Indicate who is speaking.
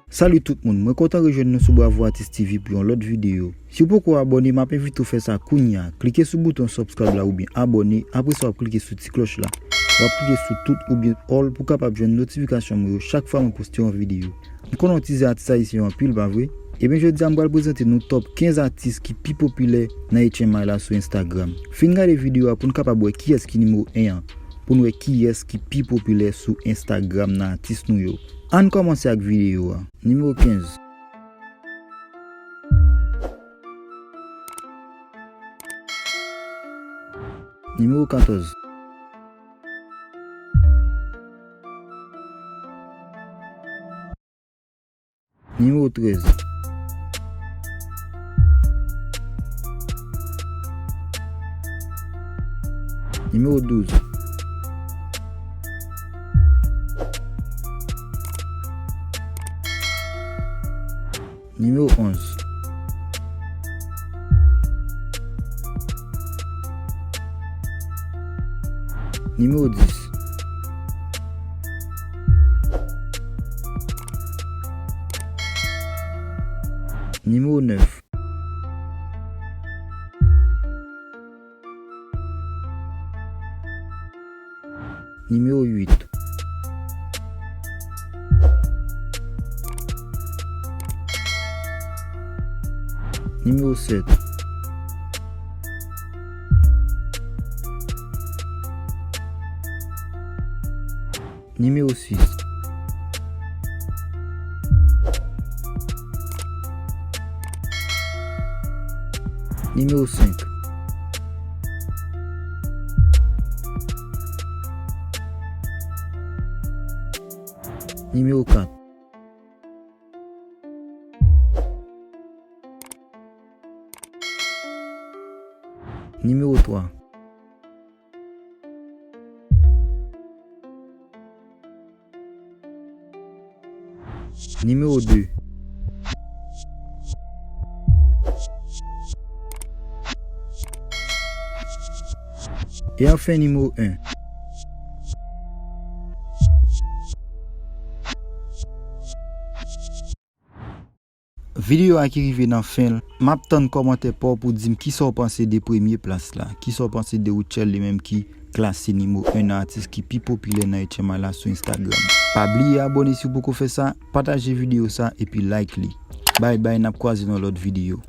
Speaker 1: Salut tout le monde, moi content de rejoindre nous sur Bravo Artist TV pour une autre vidéo. Si vous pouvez abonner, m'a invite à faire ça kounya. Cliquez sur le bouton subscribe là ou bien abonner. Après ça, cliquez sur la petite cloche là. Ou cliquez sur tout ou bien all pour capable joindre notification chaque fois que je poste une vidéo. Nous connaissons des artistes ici en pile, pas vrai? Et bien je dis à vous présenter nos top 15 artistes qui sont populaires dans HMI sur Instagram. Finissez les vidéos pour nous capable voir qui est qui numéro 1 pour nous voir qui est qui est populaire sur Instagram dans artiste nous. On commence avec la vidéo. Numéro 15. Numéro 14. Numéro 13. Numéro 12. Numéro 11. Numéro 10. Numéro 9. Numéro 8. Numéro 7. Numéro 6. Numéro 5. Numéro 4. Numéro 3. Numéro 2. Et enfin numéro 1. Vidéo qui arrive dans la fin, m'attends commentaire pour dire qui sont pensés des premières places là, qui sont pensés de Uchel les mêmes qui classé numéro 1 artiste qui plus populaire dans HMI là sur Instagram. Pas oublier abonner si vous pouvez faire ça, partager vidéo ça et puis like li. Bye bye, n'a croisé dans l'autre vidéo.